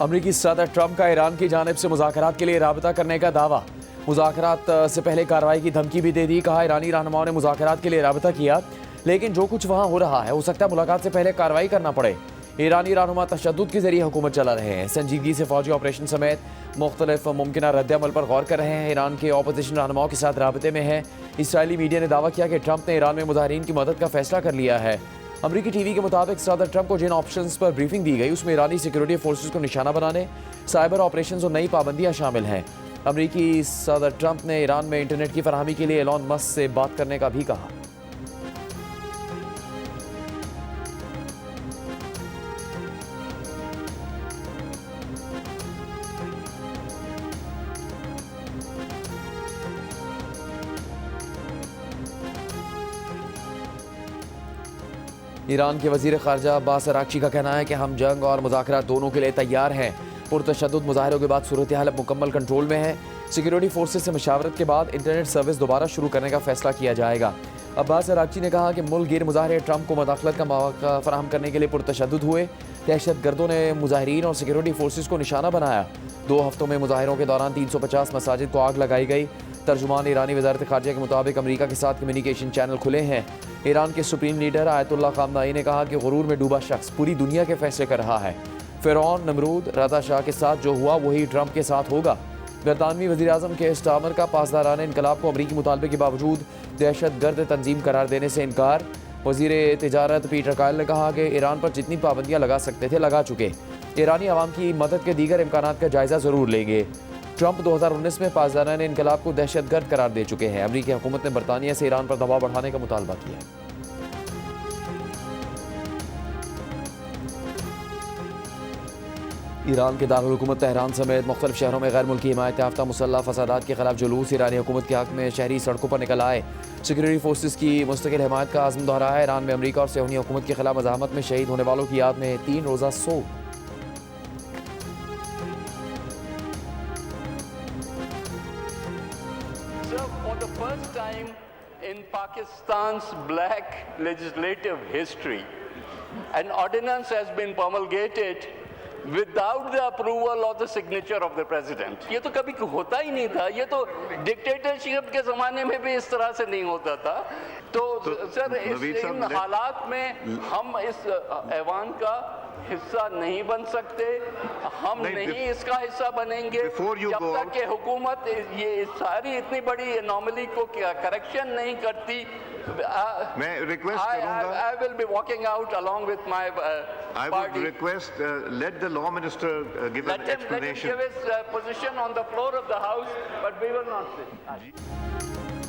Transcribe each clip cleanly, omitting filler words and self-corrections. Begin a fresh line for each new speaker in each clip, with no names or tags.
अमरीकी सदर ट्रंप का ईरान की जानिब से मुज़ाकरात के लिए राबता करने का दावा। मुज़ाकरात से पहले कार्रवाई की धमकी भी दे दी। कहा ईरानी रहनुमाओं ने मुज़ाकरात के लिए राबता किया, लेकिन जो कुछ वहाँ हो रहा है हो सकता है मुलाकात से पहले कार्रवाई करना पड़े। ईरानी रहनुमा तशद्दुद के जरिए हुकूमत चला रहे हैं, संजीदगी से फौजी ऑपरेशन समेत मुख्तलिफ मुमकिन रद्द-ए-अमल पर गौर कर रहे हैं। ईरान के अपोजिशन रहनुमाओं के साथ राबते में है। इसराइली मीडिया ने दावा किया कि ट्रंप ने ईरान में मुजाहिरीन की मदद का फैसला कर लिया है। अमरीकी टीवी के मुताबिक सदर ट्रंप को जिन ऑप्शंस पर ब्रीफिंग दी गई उसमें ईरानी सिक्योरिटी फोर्सेस को निशाना बनाने, साइबर ऑपरेशंस और नई पाबंदियां शामिल हैं। अमरीकी सदर ट्रंप ने ईरान में इंटरनेट की फराहमी के लिए एलॉन मस्क से बात करने का भी कहा। ईरान के वजीर खारजा अब्बास अराक्ची का कहना है कि हम जंग और मुज़ाकरात दोनों के लिए तैयार हैं। पुरतशद्दुद मुजाहिरों के बाद सूरत हाल अब मुकम्मल कंट्रोल में है। सिक्योरिटी फोर्सेस से मशावरत के बाद इंटरनेट सर्विस दोबारा शुरू करने का फैसला किया जाएगा। अब्बास अराक्ची ने कहा कि मुल्क गिर मुजाहिरे ट्रंप को मदाखलत का मौका फराहम करने के लिए पुरतशद्दुद हुए। दहशत गर्दों ने मुजाहिरीन और सिक्योरिटी फोर्सेस को निशाना बनाया। 2 हफ्तों में मुजाहिरों के दौरान 350 मसाजिद को आग लगाई गई। तर्जुमान ईरानी वज़ारत ख़ारजा के मुताबिक अमरीका के साथ कम्युनिकेशन चैनल खुले हैं। ईरान के सुप्रीम लीडर आयतुल्लाह ख़ामनेई ने कहा कि गुरूर में डूबा शख्स पूरी दुनिया के फैसले कर रहा है। फ़िरौन, नमरूद, रज़ा शाह के साथ जो हुआ वही ट्रंप के साथ होगा। बरतानवी वज़ीर-ए-आज़म के स्टामर का पासदारान इनकलाब को अमरीकी मुतालबे के बावजूद दहशत गर्द तंजीम करार देने से इनकार। वज़ीर तिजारत पीटर कायल ने कहा कि ईरान पर जितनी पाबंदियाँ लगा सकते थे लगा चुके। ईरानी अवाम की मदद के दीगर इम्कानात का जायज़ा ज़रूर लेंगे। ट्रंप 2019 में पासदारान इनकलाब को दहशत गर्द करार दे चुके हैं। अमरीकी हुकूमत ने बरतानिया से ईरान पर दबाव बढ़ाने का मुतालबा किया है। ईरान के दारुल हुकूमत तेहरान समेत मुख्तलिफ शहरों में गैर मुल्की हिमायत याफ्ता मुसल्लह फसादात के खिलाफ जुलूस। ईरानी हुकूमत के हक में शहरी सड़कों पर निकल आए। सिक्योरिटी फोर्सेस की मुस्तकिल हिमायत का आज़म दोहराया। ईरान में अमरीका और सियोनी हुकूमत के खिलाफ मज़ाहमत में शहीद होने वालों की याद में 3 रोज़ा सोग।
For the first time in Pakistan's black legislative history, an ordinance has been promulgated without the approval or the signature of the president. ये तो कभी होता ही नहीं था। ये तो डिक्टेटरशिप के ज़माने में भी इस तरह से नहीं होता था। तो सर इन हालात में हम इस ऐवान का हिस्सा नहीं बन सकते। हम नहीं इसका हिस्सा बनेंगे जब तक कि हुकूमत ये सारी इतनी बड़ी एनोमली को करेक्शन नहीं करती।
मैं रिक्वेस्ट करूंगा,
I will be walking out along with my
I would request let the law minister give an explanation.
Let him give his position on the floor of the house, but we will not sit.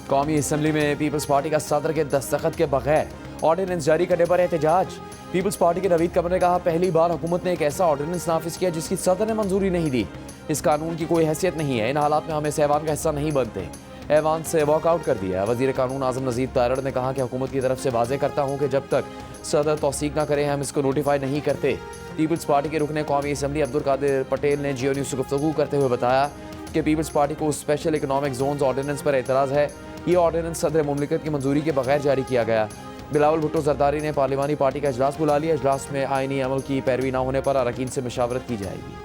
कौमी assembly में peoples party का सदर के दस्तखत के बगैर ordinance जारी करने पर एहतजाज। पीपल्स पार्टी के नवीद कमर ने कहा पहली बार हुकूमत ने एक ऐसा ऑर्डिनेंस नाफिज किया जिसकी सदर ने मंजूरी नहीं दी। इस कानून की कोई हैसियत नहीं है। इन हालात में हम इस ऐवान का हिस्सा नहीं बनते। ऐवान से वॉकआउट कर दिया। वज़ीर कानून आज़म नज़ीर तारड़ ने कहा कि हुकूमत की तरफ से वाज़े करता हूँ कि जब तक सदर तौसीक ना करें हम इसको नोटिफाई नहीं करते। पीपल्स पार्टी के रुकने कौमी असम्बली अब्दुल कादिर पटेल ने जियो न्यूज़ से गुफ्तगू करते हुए बताया कि पीपल्स पार्टी को स्पेशल इकनॉमिक जोन्स ऑर्डिनेंस पर एतराज़ है। ये ऑर्डिनेंस सदर मुमलिकत की मंजूरी के बगैर जारी किया गया। बिलावल भुट्टो जरदारी ने पार्लिमानी पार्टी का इजलास बुला लिया। इजलास में आईनी अमल की पैरवी न होने पर अरकान से मशावरत की जाएगी।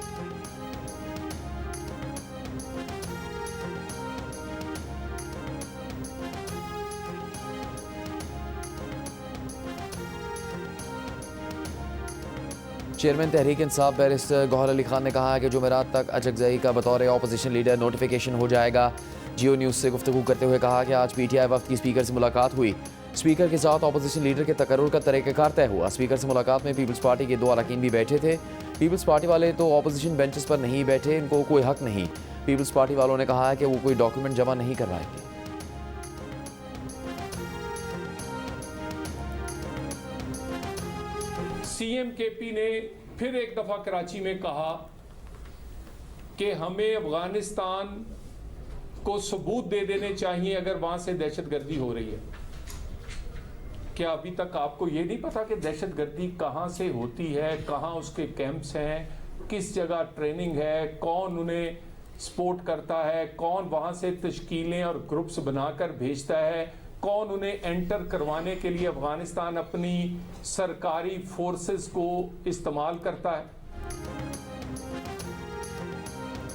चेयरमैन तहरीक इंसाफ बैरिस्टर गौहर अली खान ने कहा है कि जुमेरात तक अचकजई का बतौर अपोजिशन लीडर नोटिफिकेशन हो जाएगा। जियो न्यूज़ से गुफ्तगू करते हुए कहा कि आज PTI वफ्द की स्पीकर से मुलाकात हुई। स्पीकर के साथ अपोजिशन लीडर के तकर्रुर का तरीक़ाकार तय हुआ। स्पीकर से मुलाकात में पीपल्स पार्टी के 2 अरकान भी बैठे थे। पीपल्स पार्टी वाले तो अपोजिशन बेंचेस पर नहीं बैठे, इनको कोई हक नहीं। पीपल्स पार्टी वालों ने कहा है कि वो कोई डॉक्यूमेंट जमा नहीं करवाएंगे।
CM KP ने फिर एक दफा कराची में कहा कि हमें अफगानिस्तान को सबूत दे देने चाहिए अगर वहां से दहशतगर्दी हो रही है। क्या अभी तक आपको ये नहीं पता कि दहशतगर्दी कहां से होती है, कहां उसके कैंप्स हैं, किस जगह ट्रेनिंग है, कौन उन्हें सपोर्ट करता है, कौन वहां से तश्कीलें और ग्रुप्स बनाकर भेजता है, कौन उन्हें एंटर करवाने के लिए अफगानिस्तान अपनी सरकारी फोर्सेस को इस्तेमाल करता है।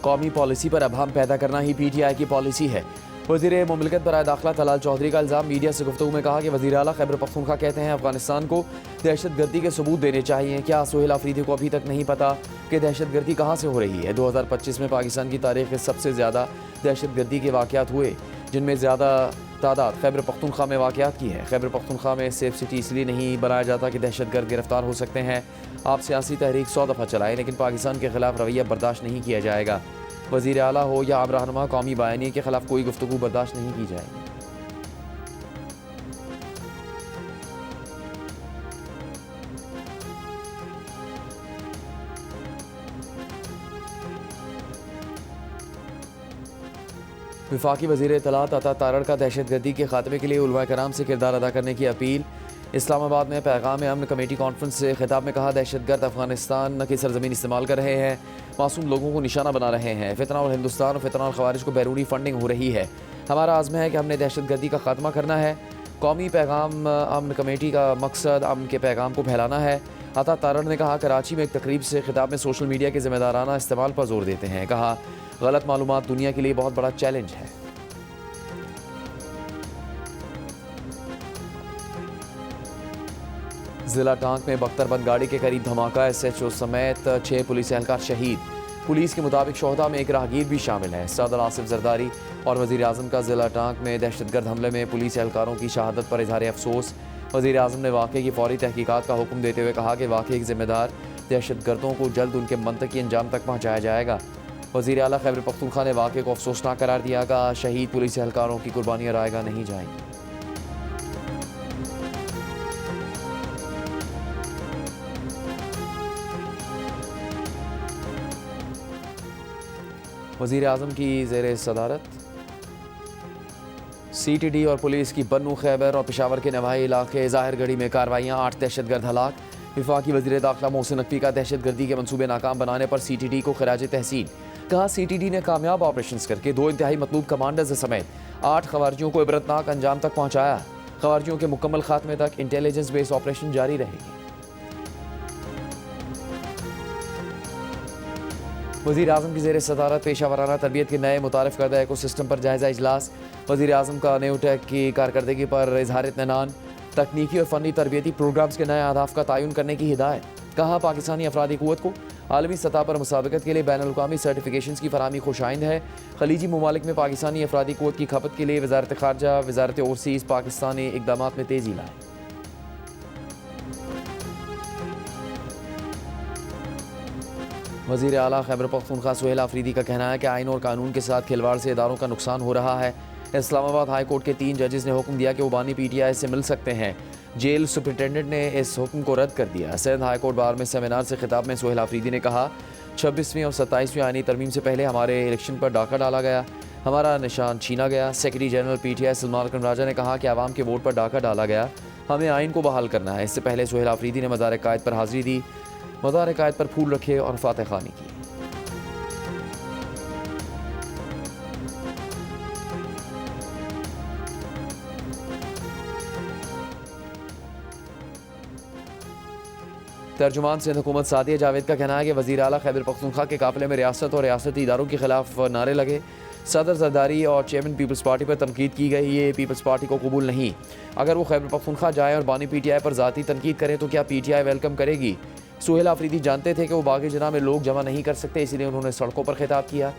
कौमी पॉलिसी पर अभाम पैदा करना ही PTI की पॉलिसी है। वज़ीर मुमलिकत बराए दाखिला तलाल चौधरी का इल्ज़ाम। मीडिया से गुफ्तगू में कहा कि वज़ीर आला खैबर पख्तूनख्वा कहते हैं अफगानिस्तान को दहशतगर्दी के सबूत देने चाहिए। क्या सुहेल आफरीदी को अभी तक नहीं पता कि दहशतगर्दी कहाँ से हो रही है? 2025 में पाकिस्तान की तारीख में सबसे ज़्यादा दहशतगर्दी के वाक़यात हुए, जिनमें ज़्यादा तादाद खैबर पख्तूनख्वा में वाक़यात की है। खैबर पख्तूनख्वा में सेफ सिटी इसलिए नहीं बनाया जाता कि दहशतगर्द गिरफ्तार हो सकते हैं। आप सियासी तहरीक 100 दफ़ा चलाएं, लेकिन पाकिस्तान के खिलाफ रवैया बर्दाश्त नहीं किया जाएगा। वज़ीर आला हो या आम रहनुमा, कौमी बयानी के खिलाफ कोई गुफ्तगू बर्दाश्त नहीं की जाएगी। वफाकी वज़ीर इत्तलात अता तारड़ का दहशतगर्दी के खात्मे के लिए उलमा कराम से किरदार अदा करने की अपील। इस्लामाबाद में पैगाम अमन कमेटी कॉन्फ्रेंस से खिताब में कहा, दहशतगर्द अफगानिस्तान की सरजमीन इस्तेमाल कर रहे हैं, मासूम लोगों को निशाना बना रहे हैं। फितना और हिंदुस्तान और फितना और खवारिज को बैरूनी फंडिंग हो रही है। हमारा आज़म है कि हमने दहशतगर्दी का खात्मा करना है। कौमी पैगाम अमन कमेटी का मकसद अमन के पैगाम को फैलाना है। अता तारड़ ने कहा, कराची में एक तकरीब से खिताब में सोशल मीडिया के ज़िम्मेदाराना इस्तेमाल पर जोर देते हैं। कहा, गलत मालूमात दुनिया के लिए बहुत बड़ा चैलेंज है। जिला टांक में बख्तरबंद गाड़ी के करीब धमाका, SHO समेत 6 पुलिस एहलकार शहीद। पुलिस के मुताबिक शोहदा में एक राहगीर भी शामिल है। सदर आसिफ जरदारी और वज़ीर आज़म का जिला टांक में दहशतगर्द हमले में पुलिस एहलकारों की शहादत पर इजहार अफसोस। वज़ीर आज़म ने वाक़े की फौरी तहकीकात का हुक्म देते हुए कहा कि वाक़े के ज़िम्मेदार दहशतगर्दों को जल्द उनके मंतकी अंजाम तक पहुँचाया जाएगा। वज़ीर आला खैबर पख्तूनख्वा ने वाक़े को अफसोसनाक करार दिया। कहा, शहीद पुलिस एहलकारों की कुर्बानियाँ रायगा नहीं जाएंगी। वज़ीर आज़म की ज़ेरे सदारत CTD और पुलिस की बन्नू, खैबर और पेशावर के नवाही इलाके ज़ाहिरगढ़ी में कार्रवाइयाँ, 8 दहशतगर्द हलाक। वफाकी वज़ीर दाखिला मोहसिन नकवी का दहशतगर्दी के मंसूबे नाकाम बनाने पर CTD को खराज तहसीन। कहा, CTD ने कामयाब ऑपरेशन करके 2 इंतहाई मतलूब कमांडर्स समेत 8 खवारियों को इबरतनाक अंजाम तक पहुँचाया। खवारियों के मुकम्मल खात्मे तक इंटेलिजेंस बेस्ड ऑपरेशन जारी रहेगी। वज़ीर आज़म की ज़ेर सदारत पेशावराना तरबियत के नए मुतारिफ करदा एको सिस्टम पर जायज़ा इजलास। वज़ीर आज़म का नेओटेक की कारकर्दगी पर इजहार इत्मीनान। तकनीकी और फ़नी तरबियती प्रोग्राम्स के नए अहदाफ का तयन करने की हिदायत। कहा, पाकिस्तानी अफरादी क़ुव्वत को आलमी सतह पर मुसाबकत के लिए बैनुल-अक़वामी सर्टिफिकेशन की फरहमी खुशाइंद है। खलीजी ममालिक में पाकिस्तानी अफरादी क़ुव्वत की खपत के लिए वज़ारत ख़ारजा, वज़ारत ओवरसीज़ पाकिस्तानी इक़दामात में तेज़ी लाए। वज़ीर आला खैबर पख्तूनख्वा सुहेल आफरीदी का कहना है कि आइन और कानून के साथ खिलवाड़ से इदारों का नुकसान हो रहा है। इस्लामाबाद हाई कोर्ट के 3 जजेस ने हुक्म दिया कि वो बानी PTI से मिल सकते हैं। जेल सुपरिटेंडेंट ने इस हुक्म को रद्द कर दिया। सिंध हाई कोर्ट बार में सेमिनार से खिताब में सुहेल आफरीदी ने कहा, 26वीं और 27वीं आईनी तरमीम से पहले हमारे इलेक्शन पर डाका डाला गया, हमारा निशान छीना गया। सेक्रेटरी जनरल PTI सलमान राजा ने कहा कि आवाम के वोट पर डाका डाला गया, हमें आइन को बहाल करना है। इससे पहले सुहेल आफरीदी ने मज़ार कायद पर हाजिरी दी, मज़ार कायद पर फूल रखे और फातह खानी की। तर्जुमान सिंध हुकूमत सादिया जावेद का कहना है कि वज़ीर आला खैबर पख्तूनख्वा के काफ़िले में रियासत और रियासती इदारों के खिलाफ नारे लगे। सदर जरदारी और चेयरमैन पीपल्स पार्टी पर तनकीद की गई। ये पीपल्स पार्टी को कबूल नहीं। अगर वो खैबर पख्तूनख्वा जाए और बानी PTI पर ज़ाती तनकीद करें तो क्या PTI वेलकम करेगी? सुहेल आफरीदी जानते थे कि वो बागी जना में लोग जमा नहीं कर सकते, इसीलिए उन्होंने सड़कों पर खिताब किया।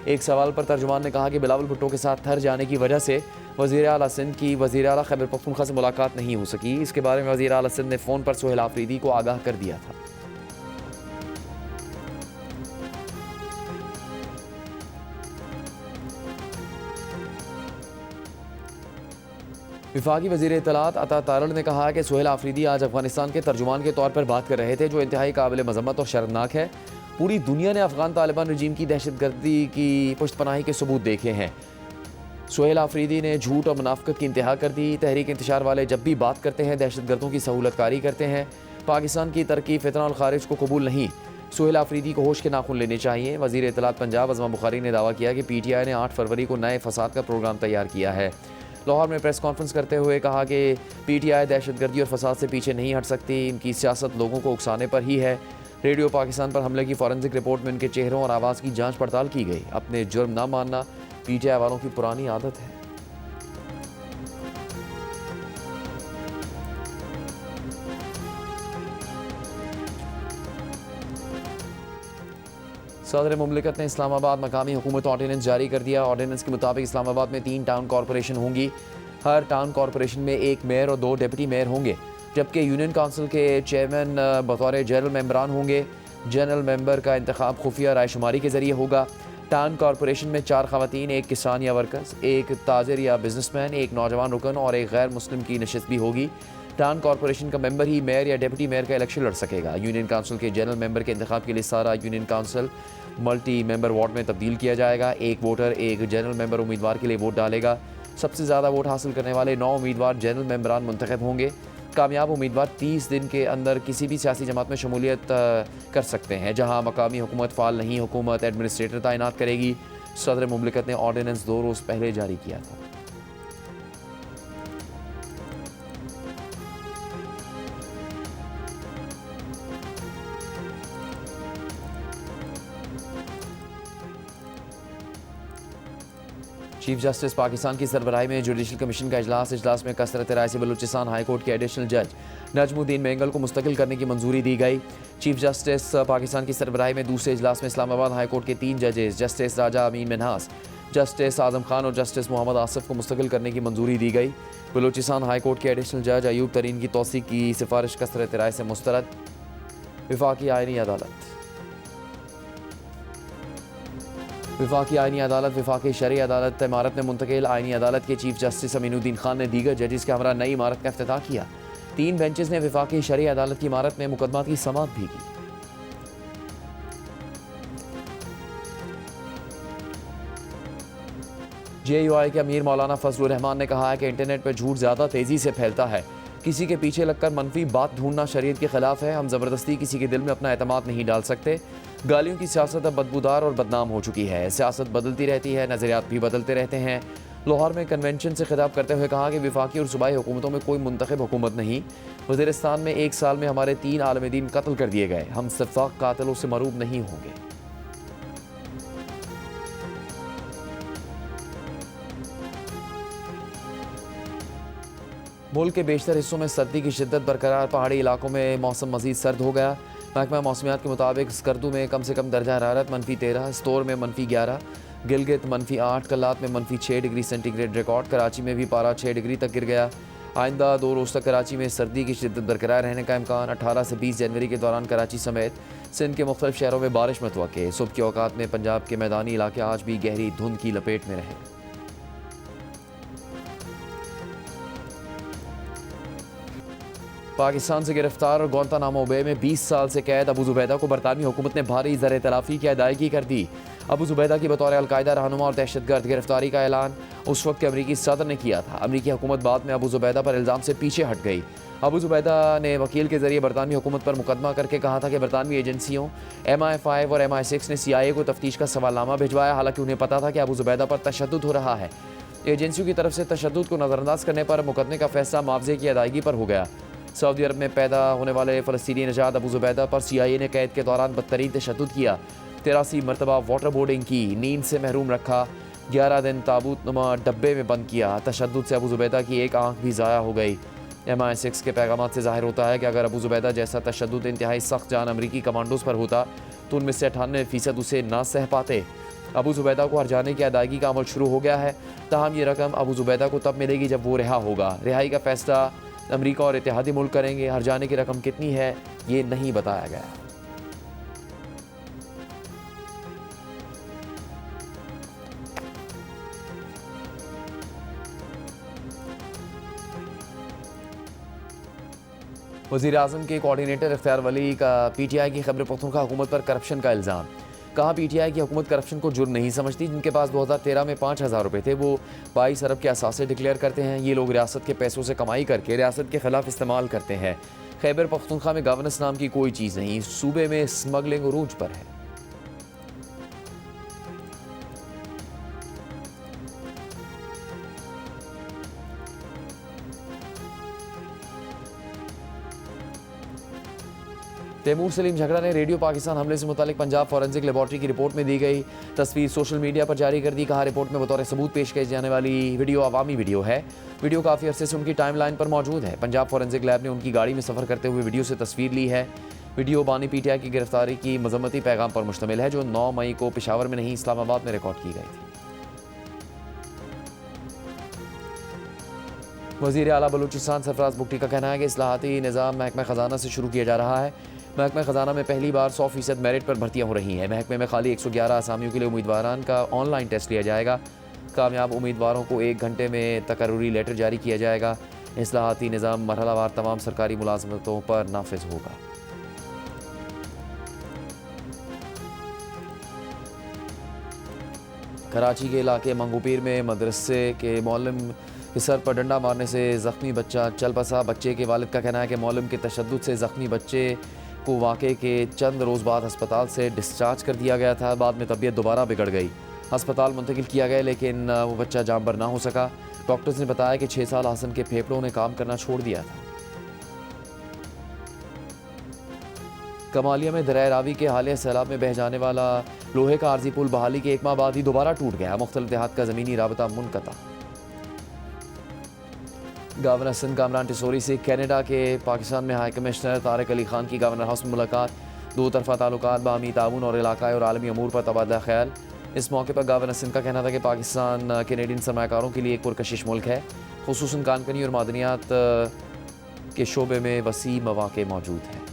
एक सवाल पर तर्जुमान ने कहा कि बिलावल भुट्टो के साथ थर जाने की वजह से वज़ीर आला सिंध की वज़ीर आला खैबर पख्तूनख्वा से मुलाकात नहीं हो सकी। इसके बारे में वज़ीर आला सिंध ने फ़ोन पर सुहेल आफरीदी को आगाह कर दिया था। वफाकी वज़ीर इत्तलात अता तारड़ ने कहा कि सुहेल आफरीदी आज अफगानिस्तान के तर्जुमान के तौर पर बात कर रहे थे, जो इंतहाई काबिल मज़म्मत और शर्मनाक है। पूरी दुनिया ने अफगान तालिबान रजीम की दहशतगर्दी की पुश्तपनाही के सबूत देखे हैं। सुहेल आफरीदी ने झूठ और मुनाफिकत की इंतहा कर दी। तहरीक इंतशार वाले जब भी बात करते हैं दहशतगर्दों की सहूलतकारी करते हैं। पाकिस्तान की तरक्की फितना और खारिज को कबूल नहीं। सुहेल आफरीदी को होश के नाखून लेने चाहिए। वज़ीर इत्तलात पंजाब अज़मा बुखारी ने दावा किया कि PTI ने 8 फरवरी को नए फसाद का प्रोग्राम तैयार किया है। लाहौर में प्रेस कॉन्फ्रेंस करते हुए कहा कि PTI दहशतगर्दी और फसाद से पीछे नहीं हट सकती। इनकी सियासत लोगों को उकसाने पर ही है। रेडियो पाकिस्तान पर हमले की फॉरेंसिक रिपोर्ट में उनके चेहरों और आवाज़ की जांच पड़ताल की गई। अपने जुर्म न मानना पीटीआई वालों की पुरानी आदत है। सदर मुमलिकत ने इस्लामाबाद मकामी हुकूमत ऑर्डिनेंस जारी कर दिया। ऑर्डिनेंस के मुताबिक इस्लामाबाद में 3 टाउन कॉरपोरेशन होंगी। हर टाउन कॉरपोरेशन में 1 मेयर और 2 डिप्टी मेयर होंगे, जबकि यूनियन काउंसिल के चेयरमैन बतौर जनरल मेंबरान होंगे। जनरल मेंबर का इंतखाब खुफिया रायशुमारी के जरिए होगा। टाउन कॉरपोरेशन में 4 खवातीन, 1 किसान या वर्कर्स, 1 ताजिर या बिजनेसमैन, 1 नौजवान रुकन और 1 गैर मुस्लिम की नशिस्त भी होगी। टाउन कॉरपोरेशन का मेंबर ही मेयर या डिप्टी मेयर का इलेक्शन लड़ सकेगा। यूनियन काउंसिल के जनरल मेंबर के इंतखाब के लिए सारा union council multi member ward में तब्दील किया जाएगा। 1 वोटर 1 जनरल मेंबर उम्मीदवार के लिए वोट डालेगा। सबसे ज़्यादा वोट हासिल करने वाले 9 उम्मीदवार जनरल मेंबरान मुंतखब होंगे। कामयाब उम्मीदवार 30 दिन के अंदर किसी भी सियासी जमात में शमूलियत कर सकते हैं। जहां मकामी हुकूमत फ़ाल नहीं, हुकूमत एडमिनिस्ट्रेटर तैनात करेगी। सदर मुमलिकत ने ऑर्डिनेंस 2 रोज़ पहले जारी किया था। चीफ जस्टिस पाकिस्तान की सरबराही में जुडिशल कमीशन का इजलास में कसरत राय से बलूचिस्तान हाई कोर्ट के एडिशनल जज नजमुद्दीन मेंगल को मुस्तकिल करने की मंजूरी दी गई। चीफ जस्टिस पाकिस्तान की सरबराही में दूसरे इजलास में इस्लामाबाद हाई कोर्ट के 3 जजेस जस्टिस राजा अमीन मिन्हास, जस्टिस आजम खान और जस्टिस मोहम्मद आसिफ को मुस्तकिल करने की मंजूरी दी गई। बलूचिस्तान हाई कोर्ट के एडिशनल जज अयूब तरीन की तौसीक की सिफारिश कसरत राय से मुस्तरद। वफाकी आईनी अदालत वफाकी शरई अदालत इमारत में मुंतकिल। आईनी अदालत के चीफ जस्टिस अमीनुद्दीन खान ने दीगर जजेस के हमरा नई इमारत का इफ्तिताह किया। 3 बेंचेस ने वफाकी शरई अदालत की इमारत में मुकदमात की समाअत भी की। JUI के अमीर मौलाना फजलुर रहमान ने कहा है कि इंटरनेट पर झूठ ज़्यादा तेज़ी से फैलता है। किसी के पीछे लगकर मनफी बात ढूंढना शरीयत के खिलाफ है। हम ज़बरदस्ती किसी के दिल में अपना एतमाद नहीं डाल सकते। गालियों की सियासत अब बदबूदार और बदनाम हो चुकी है। सियासत बदलती रहती है, नज़रियात भी बदलते रहते हैं। लाहौर में कन्वेंशन से खिताब करते हुए कहा कि वफाकी और सूबाई हुकूमतों में कोई मुंतखब हुकूमत नहीं। वज़ीरिस्तान में 1 साल में हमारे 3 आलम दीन कत्ल कर दिए गए। हम सफ़ाक कातिलों से मरूब नहीं होंगे। मुल्क के बेशतर हिस्सों में सर्दी की शिद्दत बरकरार। पहाड़ी इलाकों में मौसम मज़ीद सर्द हो गया। महकमा मौसमियात के मुताबिक स्कर्दू में कम से कम दर्जा हरारत -13, स्टोर में -11, गिलगित -8, कल्लात में -6 डिग्री सेंटीग्रेड रिकॉर्ड। कराची में भी पारा 6 डिग्री तक गिर गया। आइंदा 2 रोज़ तक कराची में सर्दी की शिद्दत बरकरार रहने का इम्कान। 18 से 20 जनवरी के दौरान कराची समेत सिंध के मुख्तलिफ शहरों में बारिश मुतवक्के। सुबह के औकात में पंजाब के मैदानी इलाके आज भी गहरी धुंध की लपेट में रहे। पाकिस्तान से गिरफ्तार और गुआंतानामो बे में 20 साल से कैद अबू जुबैदा को बरतानवी हुकूमत ने भारी ज़र तलाफ़ी की अदायगी कर दी। अबू जुबैदा की बतौर अलकायदा रहनुमा और दहशतगर्द गिरफ्तारी का ऐलान उस वक्त के अमरीकी सदर ने किया था। अमरीकी हुकूमत बाद में अबू जुबैदा पर इल्ज़ाम से पीछे हट गई। अबू जुबैदा ने वकील के जरिए बरतानवी हुकूमत पर मुकदमा करके कहा था कि बरतानवी एजेंसियों MI5 और MI6 ने CIA को तफ्तीश का सवालनामा भिजवाया। हालांकि उन्हें पता था कि अबू जुबैदा पर तशद्दुद हो रहा है। एजेंसियों की तरफ से तशद्दुद को नज़रअंदाज करने पर मुकदमे का फैसला मुआवजे की अदायगी पर हो गया। सऊदी अरब में पैदा होने वाले फ़लस्तीनी नजाद अबू जुबैदा पर CIA ने कैद के दौरान बदतरीन तशद्दुद किया। 83 मरतबा वाटर बोर्डिंग की, नींद से महरूम रखा, 11 दिन ताबूत नुमा डब्बे में बंद किया। तशद्दुद से अबू जुबैदा की एक आँख भी ज़ाया हो गई। MI6 के पैगाम से ज़ाहिर होता है कि अगर अबू जुबैदा जैसा तशद्दुद इंतहाई सख्त जान अमरीकी कमांडोज पर होता तो उनमें से 98% उसे ना सह पाते। अबू जुबैदा को हर जाने की अदायगी का अमल शुरू हो गया है। ताहम ये रकम अबू जुबैदा को तब मिलेगी जब वो रिहा होगा। रिहाई का फैसला अमरीका और इत्तेहादी मुल्क करेंगे। हर जाने की रकम कितनी है ये नहीं बताया गया। वज़ीर आज़म के कोऑर्डिनेटर इख्तियार वली का PTI की खैबर पख्तूनख्वा हुकूमत पर करप्शन का इल्ज़ाम। कहा PTI की हुकूमत करप्शन को जुर्म नहीं समझती। जिनके पास 2013 में 5,000 रुपये थे वो 22 अरब के असासे डिक्लेयर करते हैं। ये लोग रियासत के पैसों से कमाई करके रियासत के खिलाफ इस्तेमाल करते हैं। खैबर पख्तूनख्वा में गवर्नेंस नाम की कोई चीज़ नहीं। सूबे में स्मगलिंग उरूज पर है। तैमूर सलीम झगड़ा ने रेडियो पाकिस्तान हमले से मुतालिक पंजाब फॉरेंसिक लेबॉर्ट्री की रिपोर्ट में दी गई तस्वीर सोशल मीडिया पर जारी कर दी। कहा रिपोर्ट में बतौर सबूत पेश की जाने वाली वीडियो अवामी वीडियो है। वीडियो काफ़ी अरसे से उनकी टाइमलाइन पर मौजूद है। पंजाब फॉरेंसिक लैब ने उनकी गाड़ी में सफ़र करते हुए वीडियो से तस्वीर ली है। वीडियो बानी पीटीआई की गिरफ्तारी की मजम्मती पैगाम पर मुश्तमिल है, जो 9 मई को पेशावर में नहीं इस्लामाबाद में रिकॉर्ड की गई थी। वज़ीर आला बलूचिस्तान सरफराज बुगटी का कहना है कि इस्लाहाती निज़ाम महकमा ख़जाना से शुरू किया जा रहा है। महकमा ख़जाना में पहली बार 100% मेरिट पर भर्तियाँ हो रही हैं। महकमे में खाली 111 असामियों के लिए उम्मीदवारान का ऑनलाइन टेस्ट लिया जाएगा। कामयाब उम्मीदवारों को 1 घंटे में तकर्रुरी लेटर जारी किया जाएगा। इस्लाहाती निज़ाम मरहलावार तमाम सरकारी मुलाजमतों पर नाफिज होगा। कराची के इलाके मंगूपीर में मदरसे के मौलम के सर पर डंडा मारने से ज़ख्मी बच्चा चल बसा। बच्चे के वालिद का कहना है कि मौलम के तशद्दुद से ज़ख्मी बच्चे को वाक़े के चंद रोज़ बाद अस्पताल से डिस्चार्ज कर दिया गया था। बाद में तबीयत दोबारा बिगड़ गई, अस्पताल मुंतकिल किया गया, लेकिन वो बच्चा जाँबर ना हो सका। डॉक्टर्स ने बताया कि 6 साल हसन के फेफड़ों ने काम करना छोड़ दिया था। कमालिया में दरिया रावी के हालिया सैलाब में बह जाने वाला लोहे का आर्जी पुल बहाली के 1 माह बाद ही दोबारा टूट गया। मुख्तलिफ देहात का ज़मीनी राबता मुनक़ता। गवर्नर सिंध कामरान टिसोरी से कनाडा के पाकिस्तान में हाई कमिश्नर तारिक अली खान की गवर्नर हाउस में मुलाकात। 2 तरफ़ा ताल्लुकात, बाहमी ताउन और इलाकाई और आलमी अमूर पर तबादला ख्याल। इस मौके पर गवर्नर सिंध का कहना था कि पाकिस्तान कैनेडियन सरमाकारों के लिए एक पुरकशिश मुल्क है। खुसूसन कानकनी और मादनियात के शोबे में वसी मौक़े मौजूद हैं।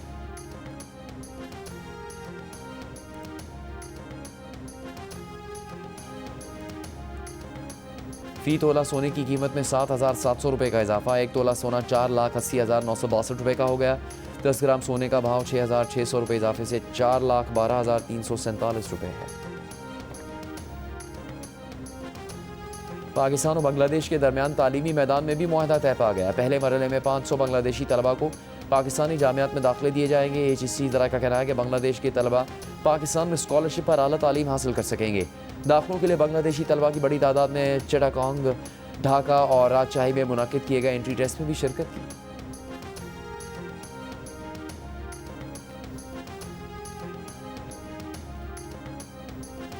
फ़ी तोला सोने की कीमत में 7,700 रुपये का इजाफा। 1 तोला सोना 4,80,962 रुपये का हो गया। 10 ग्राम सोने का भाव 6,600 रुपये इजाफे से 4,12,347 रुपये है। पाकिस्तान और बांग्लादेश के दरमियान तालीमी मैदान में भी मुआहदा तय पा गया। पहले मरहले में 500 बांग्लादेशी तलबा को पाकिस्तानी जामियात में दाखिले दिए जाएंगे। HEC ज़रा का कहना है कि बांग्लादेश के तलबा पाकिस्तान में स्कॉलरशिप पर आला तालीम हासिल कर सकेंगे। दाखिलों के लिए बांग्लादेशी तलबा की बड़ी तादाद ने चिटागोंग, ढाका और राजशाही में मुनाकिद किए गए एंट्री टेस्ट में भी शिरकत की।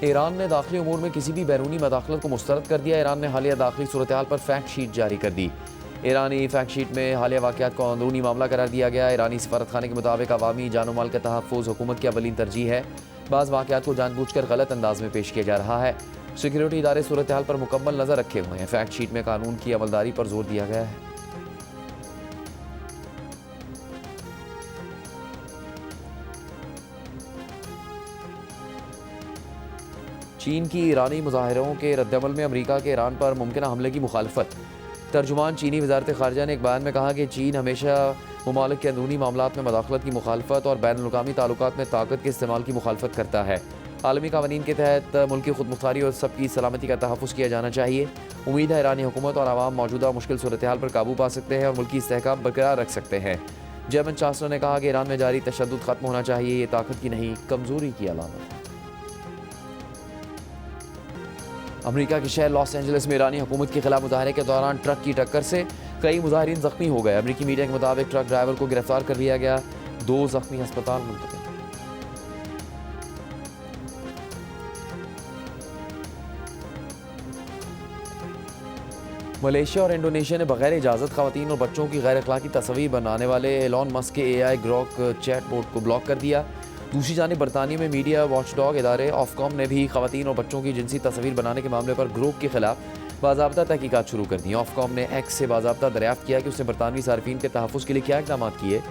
ईरान ने दाखिली उमूर में किसी भी बैरूनी मदाखलत को मुस्तरद कर दिया। ईरान ने हालिया दाखिली सूरत हाल पर फैक्ट शीट जारी कर दी। ईरानी फैक्ट शीट में हालिया वाक़यात को अंदरूनी मामला करार दिया गया। ईरानी सफारतखाने के मुताबिक अवामी जानो माल का तहफ़्फ़ुज़ हुकूमत की अवलीन तरजीह है। बाज़ वाक़यात को जानबूझकर गलत अंदाज में पेश किया जा रहा है। सिक्योरिटी इदारे सूरत हाल पर मुकम्मल नज़र रखे हुए हैं। फैक्ट शीट में कानून की अमलदारी पर जोर दिया गया है। चीन की ईरानी मुज़ाहिरों के रद्दमल में अमरीका के ईरान पर मुमकिन हमले की मुखालफत। तर्जुमान चीनी वज़ारत ख़ारजा ने एक बयान में कहा कि चीन हमेशा ममालिक के अंदरूनी मामलात में मदाखलत की मुखालफत और बैनुल-अक़वामी ताल्लुकात में ताकत के इस्तेमाल की मुखालफत करता है। आलमी क़वानीन के तहत मुल्की खुद मुख्तारी और सबकी सलामती का तहफ़्फ़ुज़ किया जाना चाहिए। उम्मीद है ईरानी हुकूमत और आवाम मौजूदा मुश्किल सूरत हाल पर काबू पा सकते हैं और मुल्की इस्तेहकाम बरकरार रख सकते हैं। जर्मन चांसलर ने कहा कि ईरान में जारी तशद्दुद ख़त्म होना चाहिए। ये ताकत की नहीं, कमज़ोरी की अलामत है। अमेरिका के शहर लॉस एंजलिस में ईरानी हुकूमत के खिलाफ मुजाहरे के दौरान ट्रक की टक्कर से कई मुजाहिरीन जख्मी हो गए। अमेरिकी मीडिया के मुताबिक ट्रक ड्राइवर को गिरफ्तार कर लिया गया। 2 जख्मी अस्पताल मुंतकिल। मलेशिया और इंडोनेशिया ने बगैर इजाज़त ख़वातीन और बच्चों की गैर अखलाकी तस्वीर बनाने वाले एलॉन मस्क के AI ग्रॉक चैटबॉट को ब्लॉक कर दिया। दूसरी जानिब बरतानिया में मीडिया वॉचडॉग इदारे ऑफकॉम ने भी ख़वातीन और बच्चों की जिनसी तस्वीर बनाने के मामले पर ग्रोक के खिलाफ बाज़ाब्ता तहकीकात शुरू कर दी। ऑफकॉम ने एक्स से बाज़ाब्ता दरियाफ्त किया कि उसने बरतानवी सार्फिन के तहफ़्फ़ुज़ के लिए क्या इक़दाम किए।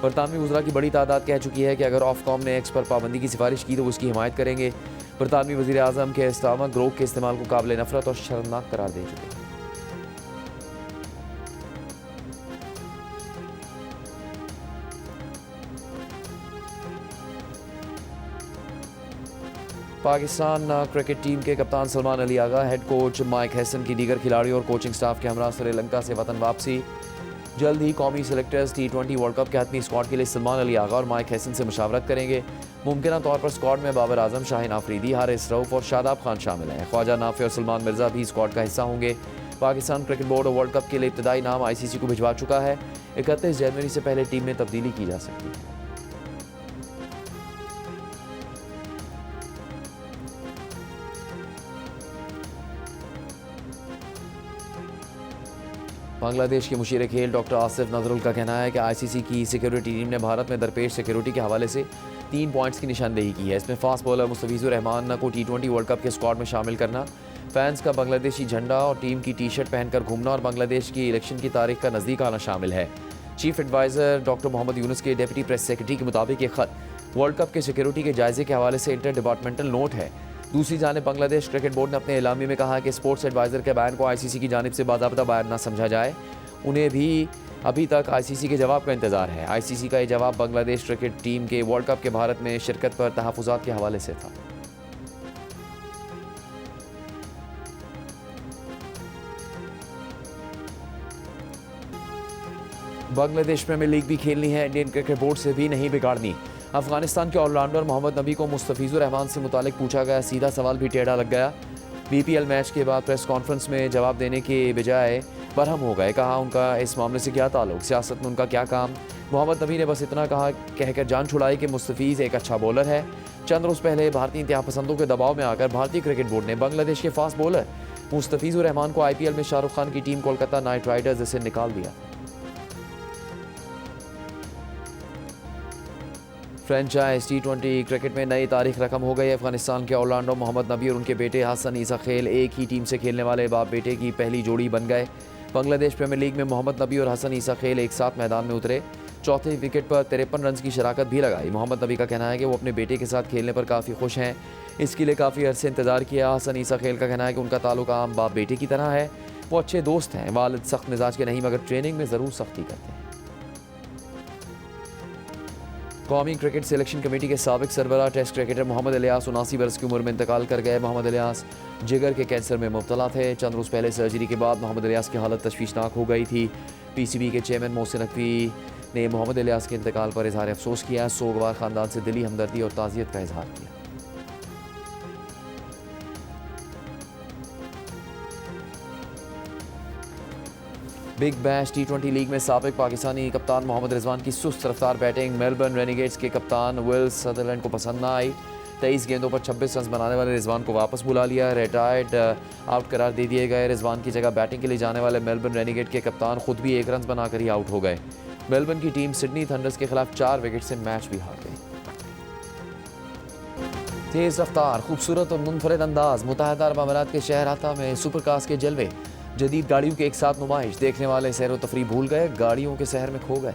बरतानवी वज़रा की बड़ी तादाद कह चुकी है कि अगर ऑफकॉम ने एक्स पर पाबंदी की सिफारिश की तो उसकी हिमायत करेंगे। बरतानवी वज़ीर आज़म के इस्तामा ग्रोक के इस्तेमाल को काबिल नफ़रत और शर्मनाक करार दे चुके हैं। पाकिस्तान क्रिकेट टीम के कप्तान Salman Ali Agha, head coach mic Hesson की दीगर खिलाड़ियों और कोचिंग स्टाफ के हमरा श्रीलंका से वतन वापसी। जल्द ही कौमी सेलेक्टर्स T20 वर्ल्ड कप के हतमी स्क्वाड के लिए सलमान अली आगा और माइक हैसन से मुशावरत करेंगे। मुमकिन तौर पर स्क्वाड में बाबर आजम, शाहिन आफरीदी, हारिस रऊफ और शादाब खान शामिल हैं। ख्वाजा नाफे और सलमान मिर्जा भी स्क्वाड का हिस्सा होंगे। Pakistan cricket board world cup के लिए इब्तदाई नाम ICC को भिजवा चुका है। 31 जनवरी से पहले टीम में तब्दीली की जा सकती है। बांग्लादेश के मुशीर खेल डॉक्टर आसिफ नजरुल का कहना है कि आईसीसी की सिक्योरिटी टीम ने भारत में दरपेश सिक्योरिटी के हवाले से 3 पॉइंट्स की निशानदेही की है। इसमें फास्ट बॉलर मुस्तफिजुर रहमान को T20 वर्ल्ड कप के स्क्वाड में शामिल करना, फैंस का बांग्लादेशी झंडा और टीम की टी-शर्ट पहनकर घूमना और बांग्लादेश की इलेक्शन की तारीख का नज़दीक आना शामिल है। Chief adviser doctor Mohammad Yunus के डेप्यूटी प्रेस सेक्रेटरी के मुताबिक ये खत वर्ल्ड कप के सिक्योरिटी के जायजे के हवाले से इंटर डिपार्टमेंटल नोट है। दूसरी जानिब बांग्लादेश क्रिकेट बोर्ड ने अपने एलामी में कहा कि स्पोर्ट्स एडवाइज़र के बयान को आईसीसी की जानिब से बाज़ाब्ता बयान न समझा जाए। उन्हें भी अभी तक आईसीसी के जवाब का इंतज़ार है। आईसीसी का ये जवाब बांग्लादेश क्रिकेट टीम के वर्ल्ड कप के भारत में शिरकत पर तहफ़्फ़ुज़ात के हवाले से था। बांग्लादेश प्रीमियर लीग भी खेलनी है, इंडियन क्रिकेट बोर्ड से भी नहीं बिगाड़नी। अफगानिस्तान के ऑलराउंडर मोहम्मद नबी को मुस्तफिजुर रहमान से मुतालिक पूछा गया सीधा सवाल भी टेढ़ा लग गया। बीपीएल मैच के बाद प्रेस कॉन्फ्रेंस में जवाब देने के बजाय बरहम हो गए। कहा उनका इस मामले से क्या ताल्लुक, सियासत में उनका क्या काम। मोहम्मद नबी ने बस इतना कहा कहकर जान छुड़ाई कि मुस्तफिज़ एक अच्छा बॉलर है। चंद रोज़ पहले भारतीय इंतहा पसंदों के दबाव में आकर भारतीय क्रिकेट बोर्ड ने बांग्लादेश के फास्ट बॉलर मुस्तफिजुर रहमान को IPL में शाहरुख खान की टीम कोलकाता नाइट राइडर्स से निकाल दिया। फ्रेंचाइज T20 क्रिकेट में नई तारीख रकम हो गई। अफगानिस्तान के ऑलराउंडर मोहम्मद नबी और उनके बेटे हसन ईसा खेल एक ही टीम से खेलने वाले बाप बेटे की पहली जोड़ी बन गए। बांग्लादेश प्रीमियर लीग में मोहम्मद नबी और हसन ईसा खेल एक साथ मैदान में उतरे। चौथे विकेट पर 53 रन की शराकत भी लगाई। मोहम्मद नबी का कहना है कि वो अपने बेटे के साथ खेलने पर काफ़ी खुश हैं, इसके लिए काफ़ी अरसे इंतजार किया। हसन ईसा खेल का कहना है कि उनका ताल्लुक आम बाप बेटे की तरह है, वो अच्छे दोस्त हैं। वालिद सख्त मिजाज के नहीं मगर ट्रेनिंग में ज़रूर सख्ती करते हैं। कौमी क्रिकेट सिलेक्शन कमेटी के साबिक सरबराह टेस्ट क्रिकेटर मोहम्मद इलियास 79 बरस की उम्र में इंतकाल कर गए। मोहम्मद इलियास जिगर के कैंसर में मुब्तला थे। चंद रोज़ पहले सर्जरी के बाद मोहम्मद इलियास की हालत तशवीशनाक हो गई थी। PCB के चेयरमैन मोहसिन नकवी ने मोहम्मद इलियास के इंतकाल पर इजहार अफसोस किया। सोगवार ख़ानदान से दिली हमदर्दी और ताज़ियत का इजहार किया। बिग बैश T20 लीग में साबिक पाकिस्तानी कप्तान मोहम्मद रिजवान की सुस्त रफ्तार बैटिंग मेलबर्न रेनिगेट्स के कप्तान विल सदरलैंड को पसंद न आई। 23 गेंदों पर 26 रन बनाने वाले रिजवान को वापस बुला लिया। रिटायर्ड आउट करार दे दिए गए। रिजवान की जगह बैटिंग के लिए जाने वाले मेलबर्न रेनिगेट के कप्तान खुद भी 1 रन बनाकर ही आउट हो गए। मेलबर्न की टीम सिडनी थंडर्स के खिलाफ 4 विकेट से मैच भी हार गई। तेज रफ्तार, खूबसूरत और मुनफरद अंदाज, मुत्तहिदा अरब अमारात के शहर आता में सुपरकार्स के जलवे, जदीद गाड़ियों के एक साथ नुमाइश, देखने वाले सैर व तफरी भूल गए, गाड़ियों के शहर में खो गए।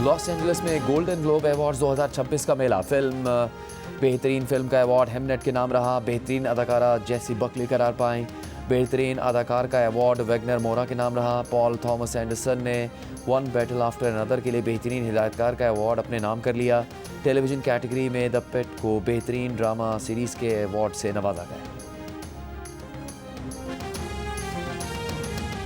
लॉस एंजलिस में गोल्डन ग्लोब अवार्ड्स 2026 का मेला। फिल्म बेहतरीन फिल्म का अवार्ड हेमनेट के नाम रहा। बेहतरीन अदाकारा जेसी बकली करार पाएं। बेहतरीन अदाकार का अवार्ड वेगनर मोरा के नाम रहा। पॉल थॉमस एंडरसन ने वन बैटल आफ्टर अनदर के लिए बेहतरीन हिदायतकार का अवार्ड अपने नाम कर लिया। टेलीविजन कैटेगरी में द पेट को बेहतरीन ड्रामा सीरीज़ के अवार्ड से नवाजा गया।